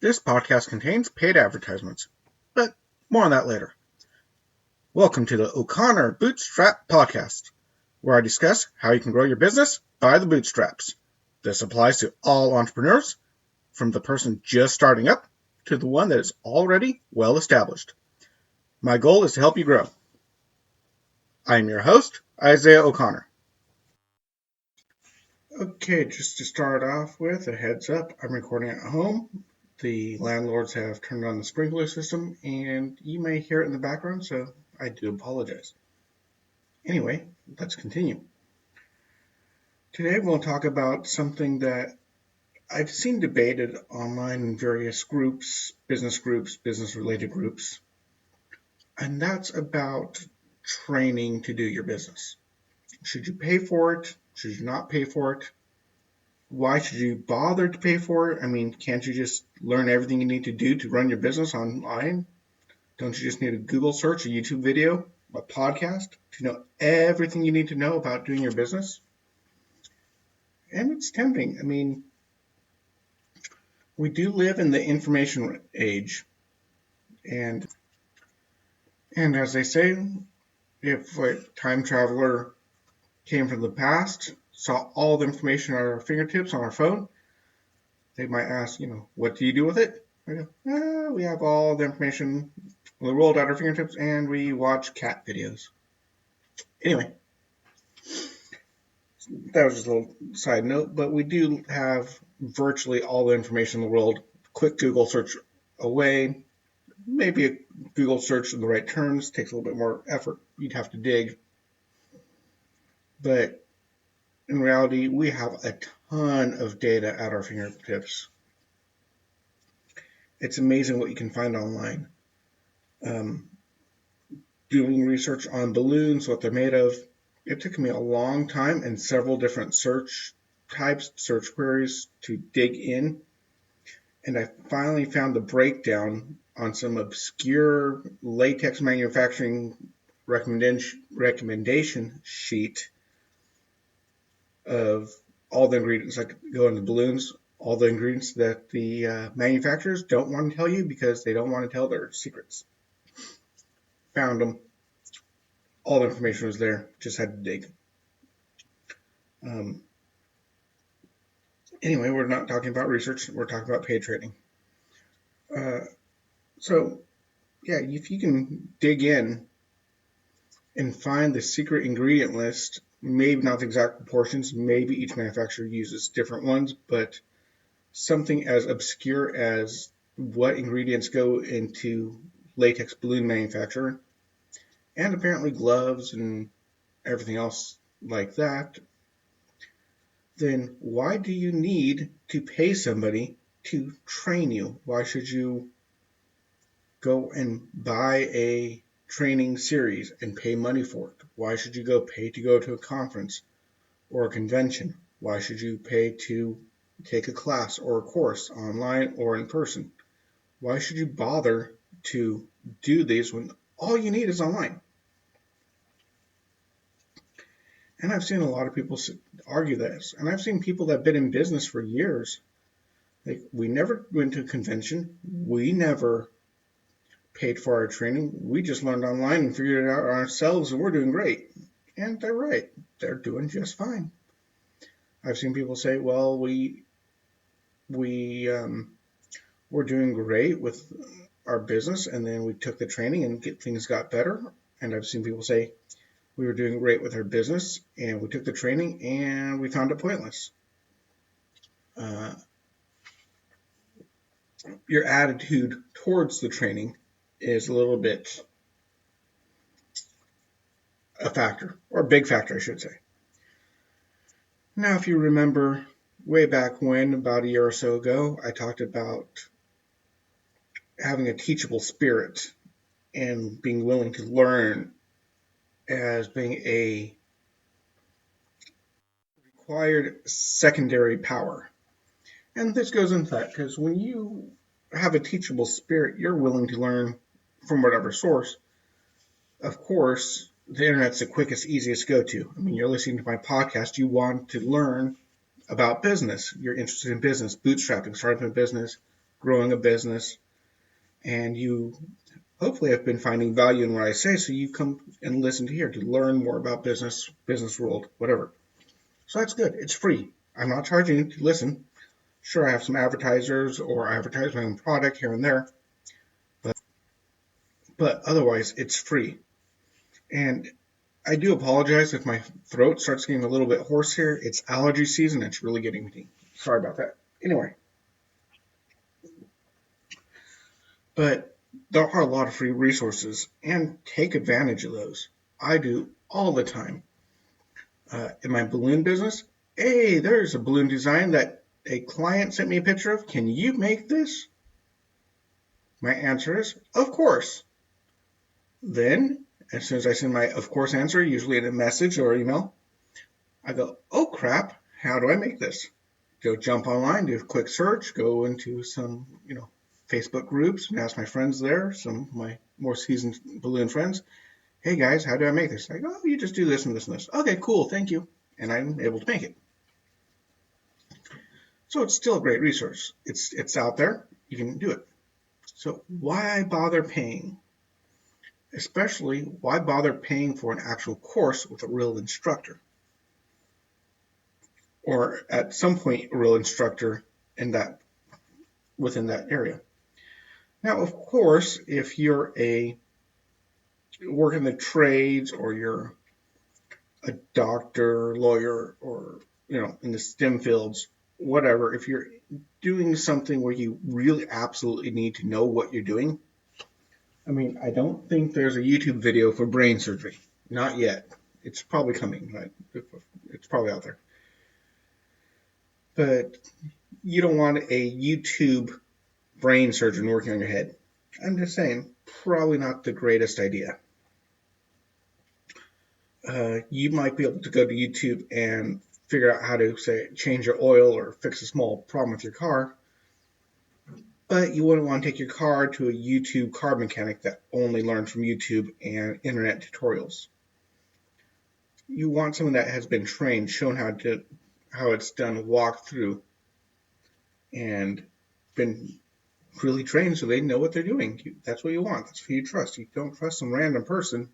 This podcast contains paid advertisements, but more on that later. Welcome to the O'Connor Bootstrap Podcast, where I discuss how you can grow your business by the bootstraps. This applies to all entrepreneurs, from the person just starting up to the one that is already well established. My goal is to help you grow. I am your host, Isaiah O'Connor. Okay, just to start off with, a heads up, I'm recording at home. The landlords have turned on the sprinkler system, and you may hear it in the background, so I do apologize. Anyway, let's continue. Today we'll talk about something that I've seen debated online in various groups, business-related groups, and that's about training to do your business. Should you pay for it? Should you not pay for it? Why should you bother to pay for it? I mean, can't you just learn everything you need to do to run your business online? Don't you just need a Google search, a YouTube video, a podcast to know everything you need to know about doing your business? And it's tempting. I mean, we do live in the information age. And as they say, if a time traveler came from the past, saw all the information at our fingertips on our phone, they might ask, what do you do with it? I go, we have all the information rolled at our fingertips and we watch cat videos. Anyway, that was just a little side note, but we do have virtually all the information in the world. Quick Google search away. Maybe a Google search in the right terms takes a little bit more effort. You'd have to dig. But in reality, we have a ton of data at our fingertips. It's amazing what you can find online. Doing research on balloons, what they're made of, it took me a long time and several different search types, search queries to dig in. And I finally found the breakdown on some obscure latex manufacturing recommendation sheet of all the ingredients that go in the balloons, all the ingredients that the manufacturers don't want to tell you because they don't want to tell their secrets. Found them. All the information was there. Just had to dig. Anyway, we're not talking about research. We're talking about paid trading. So, if you can dig in and find the secret ingredient list, maybe not the exact proportions, maybe each manufacturer uses different ones, but something as obscure as what ingredients go into latex balloon manufacture, and apparently gloves and everything else like that, then why do you need to pay somebody to train you? Why should you go and buy a training series and pay money for it? Why should you pay to go to a conference or a convention? Why should you pay to take a class or a course online or in person? Why should you bother to do these when all you need is online? And I've seen a lot of people argue this. And I've seen people that have been in business for years. Like, we never went to a convention. We never paid for our training. We just learned online and figured it out ourselves, and we're doing great. And they're right. They're doing just fine. I've seen people say, well, we're doing great with our business, and then we took the training and things got better. And I've seen people say, we were doing great with our business, and we took the training, and we found it pointless. Your attitude towards the training is a little bit a factor, or a big factor, I should say. Now, if you remember way back when, about a year or so ago, I talked about having a teachable spirit and being willing to learn as being a required secondary power. And this goes into that because when you have a teachable spirit, you're willing to learn from whatever source. Of course, the internet's the quickest, easiest go-to. I mean, you're listening to my podcast, you want to learn about business. You're interested in business, bootstrapping, starting a business, growing a business, and you hopefully have been finding value in what I say, so you come and listen to here to learn more about business world, whatever. So that's good. It's free. I'm not charging you to listen. Sure, I have some advertisers or I advertise my own product here and there, but otherwise it's free. And I do apologize if my throat starts getting a little bit hoarse here. It's allergy season. It's really getting me. Sorry about that. Anyway, but there are a lot of free resources, and take advantage of those. I do all the time. In my balloon business, hey, there's a balloon design that a client sent me a picture of. Can you make this? My answer is, of course. Then, as soon as I send my of course answer, usually in a message or email, I go, oh crap, how do I make this? Go jump online, do a quick search, go into some, Facebook groups and ask my friends there, some of my more seasoned balloon friends, hey guys, how do I make this? I go, oh, you just do this and this and this. Okay, cool, thank you. And I'm able to make it. So it's still a great resource. It's out there. You can do it. So why bother paying? Especially, why bother paying for an actual course with a real instructor? Or at some point, a real instructor within that area. Now, of course, if you're work in the trades, or you're a doctor, lawyer, or in the STEM fields, whatever, if you're doing something where you really absolutely need to know what you're doing, I mean, I don't think there's a YouTube video for brain surgery. Not yet. It's probably coming, right? It's probably out there. But you don't want a YouTube brain surgeon working on your head. I'm just saying, probably not the greatest idea. You might be able to go to YouTube and figure out how to, say, change your oil or fix a small problem with your car, but you wouldn't want to take your car to a YouTube car mechanic that only learns from YouTube and internet tutorials. You want someone that has been trained, shown how it's done, walked through, and been really trained so they know what they're doing. That's what you want. That's who you trust. You don't trust some random person.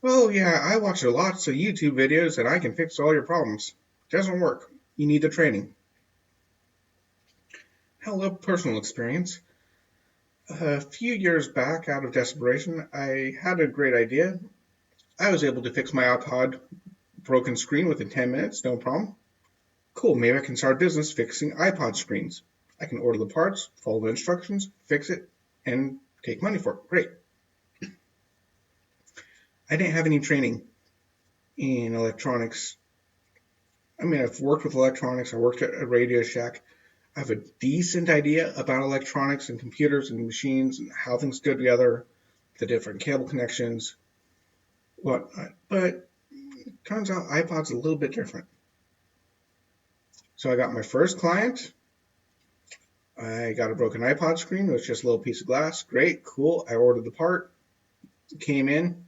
Oh yeah, I watch lots of YouTube videos and I can fix all your problems. Doesn't work. You need the training. Hello, personal experience. A few years back, out of desperation, I had a great idea. I was able to fix my iPod broken screen within 10 minutes, no problem. Cool, maybe I can start a business fixing iPod screens. I can order the parts, follow the instructions, fix it, and take money for it. Great. I didn't have any training in electronics. I mean, I've worked with electronics. I worked at a Radio Shack. I have a decent idea about electronics and computers and machines and how things go together, the different cable connections, whatnot. But it turns out iPod's a little bit different. So I got my first client. I got a broken iPod screen. It was just a little piece of glass. Great, cool. I ordered the part. It came in.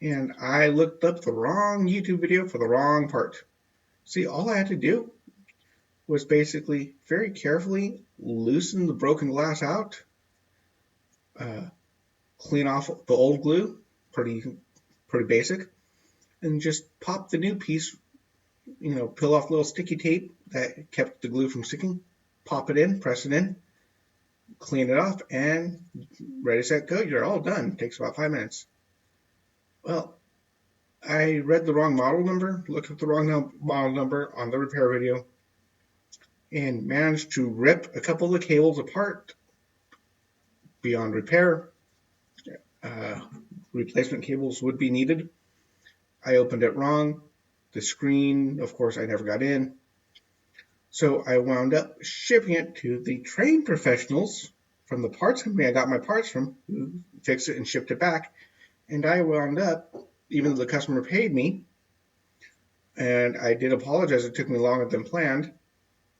And I looked up the wrong YouTube video for the wrong part. See, all I had to do was basically very carefully loosen the broken glass out, clean off the old glue, pretty basic, and just pop the new piece, peel off a little sticky tape that kept the glue from sticking, pop it in, press it in, clean it off, and ready, set, go. You're all done. It takes about 5 minutes. Well, I read the wrong model number, looked up the wrong model number on the repair video, and managed to rip a couple of the cables apart beyond repair. Replacement cables would be needed. I opened it wrong. The screen, of course, I never got in. So I wound up shipping it to the trained professionals from the parts company I got my parts from, who fixed it and shipped it back. And I wound up, even though the customer paid me, and I did apologize, it took me longer than planned.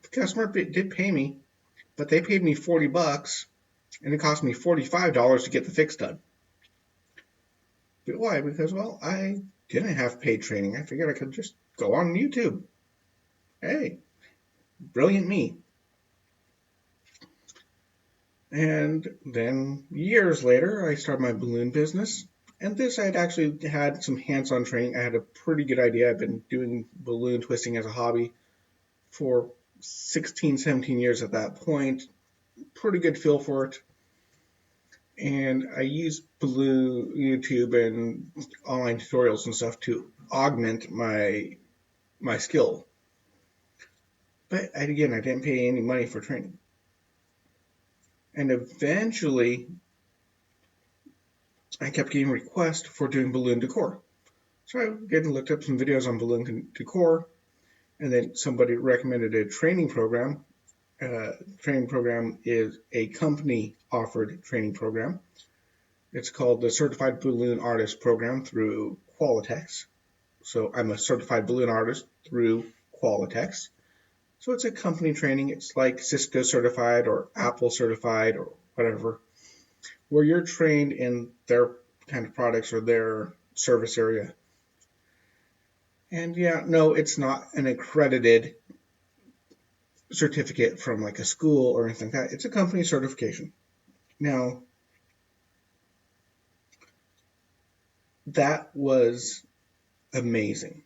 The customer did pay me, but they paid me $40, and it cost me $45 to get the fix done. But why? Because, well, I didn't have paid training. I figured I could just go on YouTube. Hey, brilliant me. And then years later, I started my balloon business. And this, I had actually had some hands-on training. I had a pretty good idea. I've been doing balloon twisting as a hobby for 16, 17 years at that point. Pretty good feel for it. And I used Balloon, YouTube, and online tutorials and stuff to augment my skill. But again, I didn't pay any money for training. And eventually, I kept getting requests for doing balloon decor. So I looked up some videos on balloon decor, and then somebody recommended a training program. Training program is a company-offered training program. It's called the Certified Balloon Artist Program through Qualitex. So I'm a certified balloon artist through Qualitex. So it's a company training. It's like Cisco certified or Apple certified or whatever, where you're trained in their kind of products or their service area. And yeah, no, it's not an accredited certificate from like a school or anything like that. It's a company certification. Now, that was amazing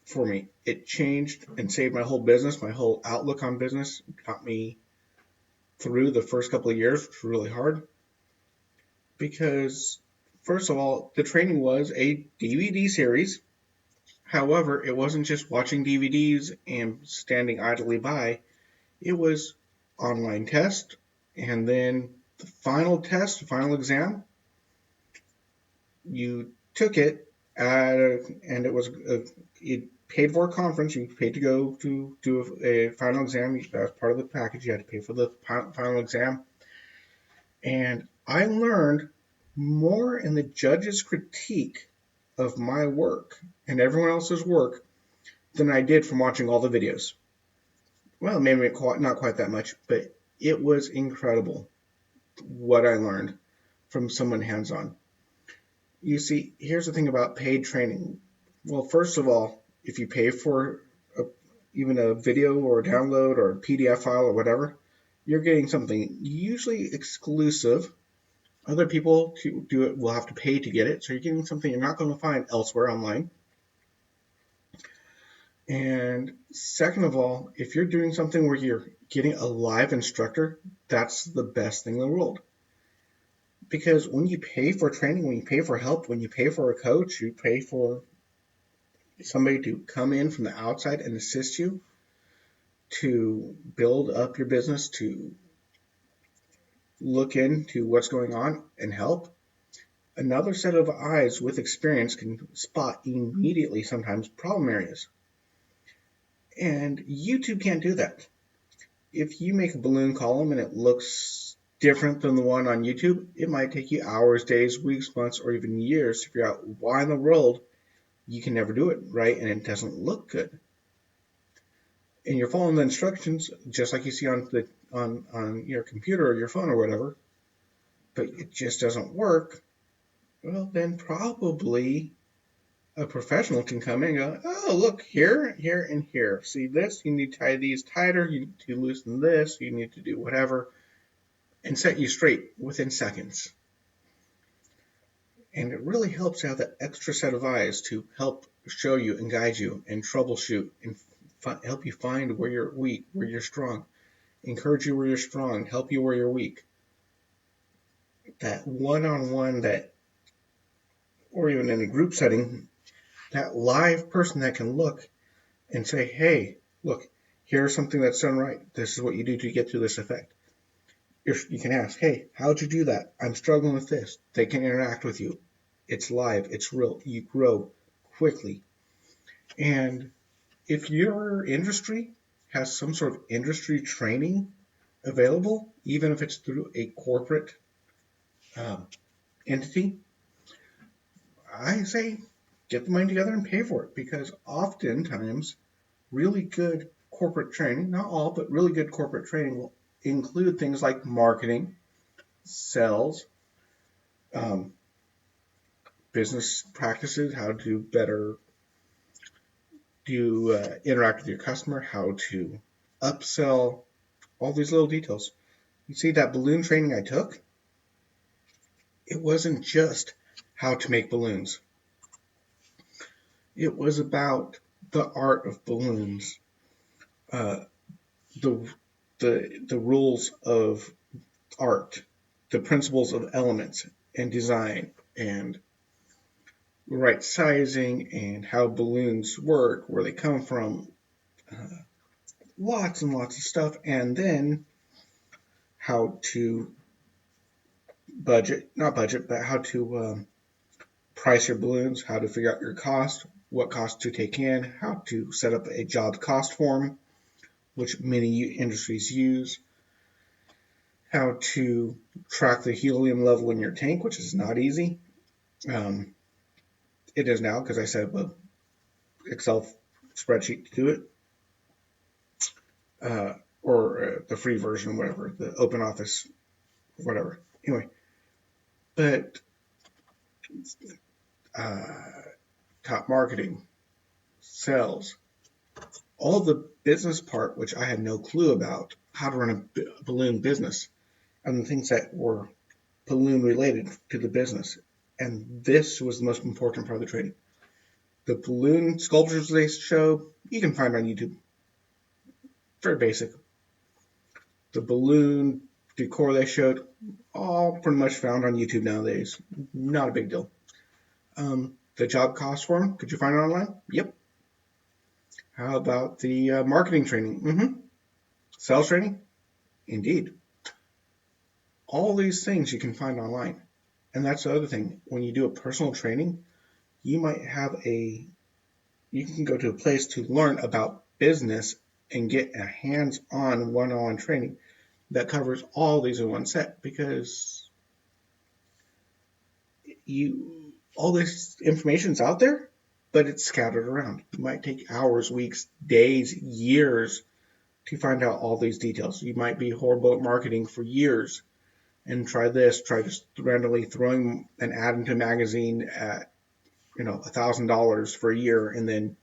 for me. It changed and saved my whole business, my whole outlook on business. It got me through the first couple of years, which was really hard. Because, first of all, the training was a DVD series. However, it wasn't just watching DVDs and standing idly by. It was online test, and then the final test, final exam. You took it, and it was you paid for a conference. You paid to go to do a final exam. That was part of the package. You had to pay for the final exam. And I learned more in the judge's critique of my work and everyone else's work than I did from watching all the videos. Well, maybe not quite that much, but it was incredible what I learned from someone hands-on. You see, here's the thing about paid training. Well, first of all, if you pay for even a video or a download or a PDF file or whatever, you're getting something usually exclusive. Other people to do it will have to pay to get it, so you're getting something you're not going to find elsewhere online. And second of all, if you're doing something where you're getting a live instructor, that's the best thing in the world. Because when you pay for training, when you pay for help, when you pay for a coach, you pay for somebody to come in from the outside and assist you to build up your business, to look into what's going on and help. Another set of eyes with experience can spot immediately sometimes problem areas. And YouTube can't do that. If you make a balloon column and it looks different than the one on YouTube, it might take you hours, days, weeks, months, or even years to figure out why in the world you can never do it right and it doesn't look good. And you're following the instructions just like you see on your computer or your phone or whatever, but it just doesn't work. Well, then probably a professional can come in and go, oh, look, here, here, and here. See this? You need to tie these tighter. You need to loosen this. You need to do whatever, and set you straight within seconds. And it really helps to have that extra set of eyes to help show you and guide you and troubleshoot and help you find where you're weak, where you're strong, encourage you where you're strong, help you where you're weak. That one-on-one, or even in a group setting, that live person that can look and say, hey, look, here's something that's done right. This is what you do to get to this effect. You can ask, hey, how'd you do that? I'm struggling with this. They can interact with you. It's live. It's real. You grow quickly. And if your industry has some sort of industry training available, even if it's through a corporate entity, I say get the money together and pay for it, because oftentimes really good corporate training, not all, but really good corporate training will include things like marketing, sales, business practices, how to better interact with your customer, how to upsell, all these little details. You see, that balloon training I took, it wasn't just how to make balloons. It was about the art of balloons, uh, the the rules of art, the principles of elements and design, and right sizing, and how balloons work, where they come from, uh, lots and lots of stuff, and then how to not budget, but how to price your balloons, how to figure out your cost, what cost to take in, how to set up a job cost form, which many industries use, how to track the helium level in your tank, which is not easy. Um, it is now because I set up a Excel spreadsheet to do it, or the free version, whatever, the open office, whatever. Anyway, but uh, top marketing, sales, all the business part, which I had no clue about, how to run a balloon business, and the things that were balloon related to the business. And this was the most important part of the training. The balloon sculptures they show, you can find on YouTube. Very basic. The balloon decor they showed, all pretty much found on YouTube nowadays. Not a big deal. The job cost form, could you find it online? Yep. How about the marketing training? Mm-hmm. Sales training? Indeed. All these things you can find online. And that's the other thing. When you do a personal training, you can go to a place to learn about business and get a hands-on one-on-one training that covers all these in one set, because all this information's out there, but it's scattered around. It might take hours, weeks, days, years to find out all these details. You might be horrible at marketing for years and try just randomly throwing an ad into a magazine at $1,000 for a year, and then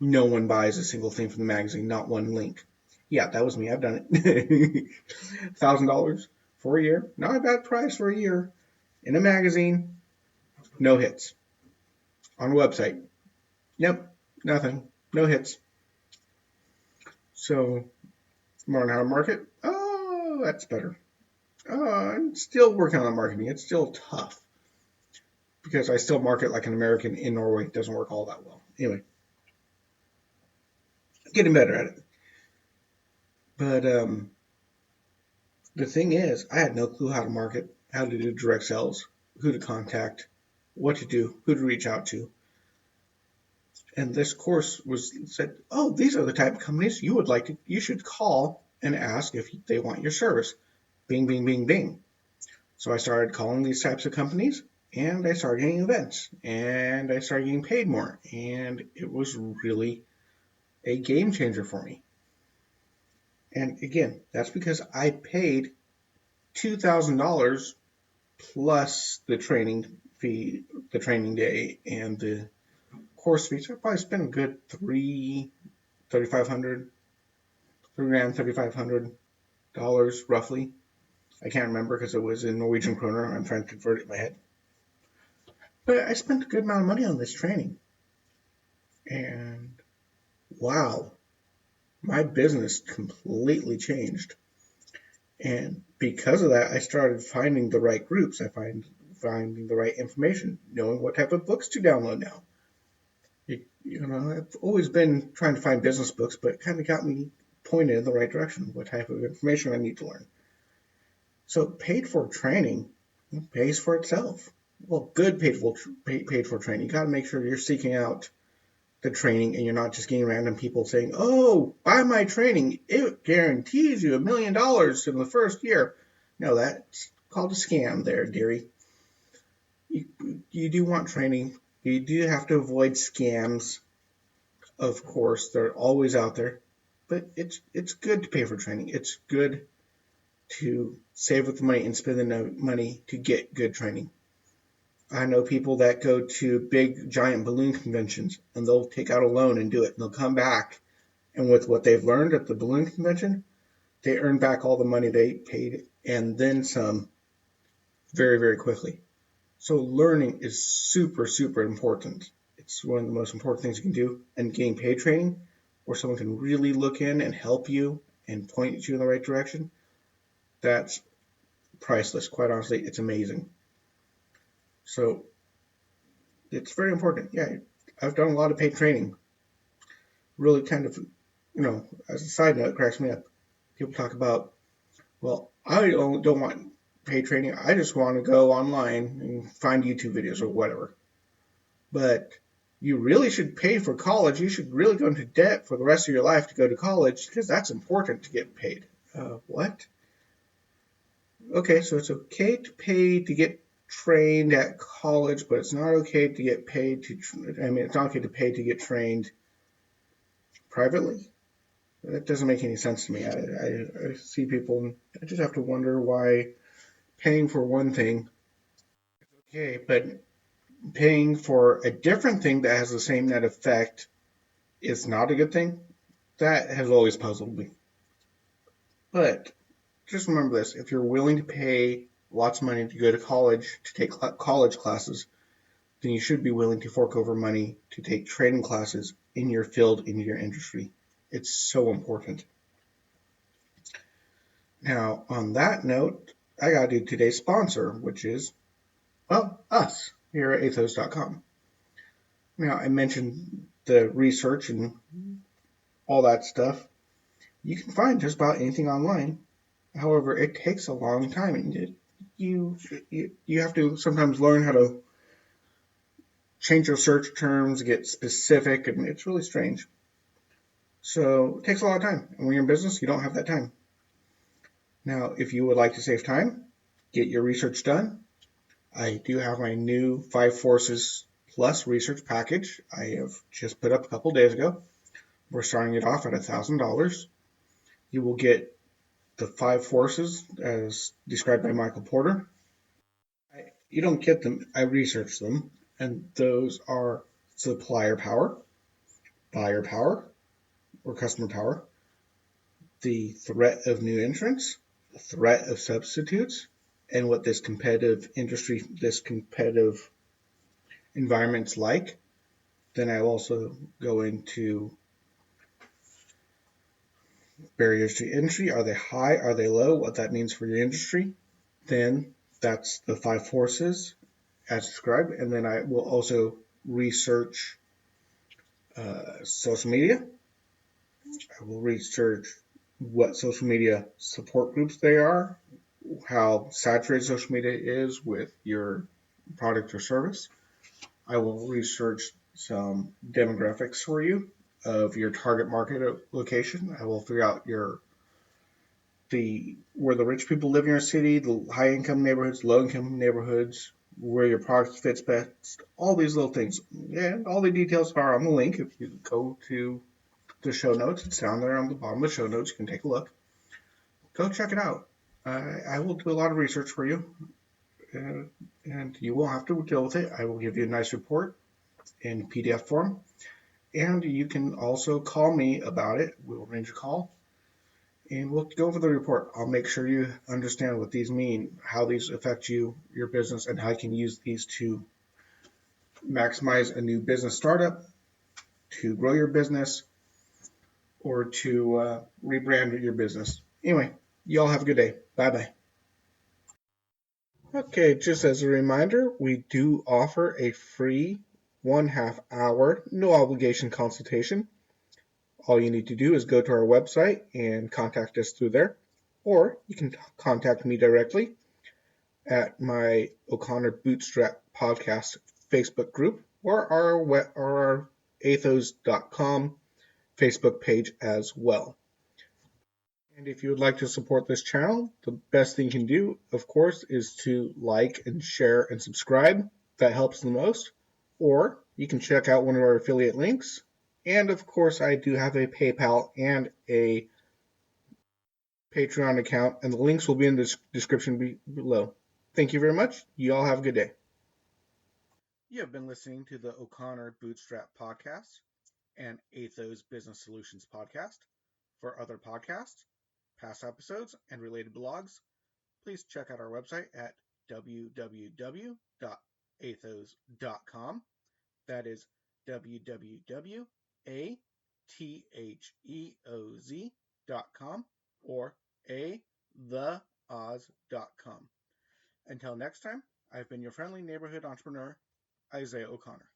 no one buys a single thing from the magazine, not one link. Yeah, that was me. I've done it. $1,000 for a year, not a bad price for a year. In a magazine, no hits. On a website, yep, nothing, no hits. So, learn how to market. Oh, that's better. I'm still working on marketing. It's still tough because I still market like an American in Norway. It doesn't work all that well. Anyway, getting better at it. But the thing is, I had no clue how to market, how to do direct sales, who to contact, what to do, who to reach out to. And this course said, oh, these are the type of companies you should call and ask if they want your service. Bing, bing, bing, bing. So I started calling these types of companies, and I started getting events, and I started getting paid more. And it was really a game changer for me. And again, that's because I paid $2,000 plus the training fee, the training day, and the course fees. I probably spent a good $3,500 roughly. I can't remember because it was in Norwegian kroner. I'm trying to convert it in my head. But I spent a good amount of money on this training. And wow, my business completely changed. And because of that, I started finding the right groups. I finding the right information, knowing what type of books to download now. I've always been trying to find business books, but it kind of got me pointed in the right direction, what type of information I need to learn. So paid for training pays for itself. Well, good paid for training. You got to make sure you're seeking out the training and you're not just getting random people saying, oh, buy my training. It guarantees you $1 million in the first year. No, that's called a scam there, dearie. You do want training. You do have to avoid scams. Of course, they're always out there. But it's good to pay for training. It's good to save up the money and spend the money to get good training. I know people that go to big giant balloon conventions and they'll take out a loan and do it. And they'll come back, and with what they've learned at the balloon convention, they earn back all the money they paid and then some very, very quickly. So learning is super, super important. It's one of the most important things you can do. And getting paid training, where someone can really look in and help you and point you in the right direction, that's priceless. Quite honestly, it's amazing. So it's very important. Yeah, I've done a lot of paid training. Really kind of, as a side note, it cracks me up. People talk about, well, I don't want paid training. I just want to go online and find YouTube videos or whatever. But you really should pay for college. You should really go into debt for the rest of your life to go to college because that's important to get paid. What? Okay, so it's okay to pay to get trained at college, but it's not okay to get paid to, it's not okay to pay to get trained privately. That doesn't make any sense to me. I see people, and I just have to wonder why paying for one thing, okay, but paying for a different thing that has the same net effect is not a good thing. That has always puzzled me. But just remember this, if you're willing to pay lots of money to go to college, to take college classes, then you should be willing to fork over money to take training classes in your field, in your industry. It's so important. Now, on that note, I got to do today's sponsor, which is, well, us here at Atheoz.com. Now, I mentioned the research and all that stuff. You can find just about anything online. However, it takes a long time, and you have to sometimes learn how to change your search terms, get specific, and it's really strange. So it takes a lot of time. And when you're in business, you don't have that time. Now, if you would like to save time, get your research done, I do have my new 5 Forces Plus research package I have just put up a couple days ago. We're starting it off at $1,000. You will get the 5 forces as described by Michael Porter. You don't get them, I researched them, and those are supplier power, buyer power, or customer power, the threat of new entrants, the threat of substitutes, and what this competitive industry, this competitive environment's like. Then I also go into barriers to entry. Are they high? Are they low? What that means for your industry. Then that's the 5 forces as described. And then I will also research social media. I will research what social media support groups they are, how saturated social media is with your product or service. I will research some demographics for you of your target market location. I will figure out where the rich people live in your city, the high income neighborhoods, low income neighborhoods, where your product fits best, all these little things. And all the details are on the link. If you go to the show notes, it's down there on the bottom of the show notes. You can take a look. Go check it out. I will do a lot of research for you, and you won't have to deal with it. I will give you a nice report in PDF form, and you can also call me about it. We'll arrange a call, and we'll go over the report. I'll make sure you understand what these mean, how these affect you, your business, and how you can use these to maximize a new business startup, to grow your business, or to rebrand your business. Anyway, you all have a good day. Bye-bye. Okay, just as a reminder, we do offer a free 1/2 hour, no obligation consultation. All you need to do is go to our website and contact us through there, or you can contact me directly at my O'Connor Bootstrap podcast Facebook group or our Atheoz.com Facebook page as well. And if you would like to support this channel, the best thing you can do, of course, is to like and share and subscribe. That helps the most. Or you can check out one of our affiliate links. And of course, I do have a PayPal and a Patreon account, and the links will be in the description below. Thank you very much. You all have a good day. You have been listening to the O'Connor Bootstrap podcast and Atheoz Business Solutions podcast. For other podcasts, past episodes, and related blogs, please check out our website at www.atheoz.com. That is www.atheoz.com or theoz.com. Until next time, I've been your friendly neighborhood entrepreneur, Isaiah O'Connor.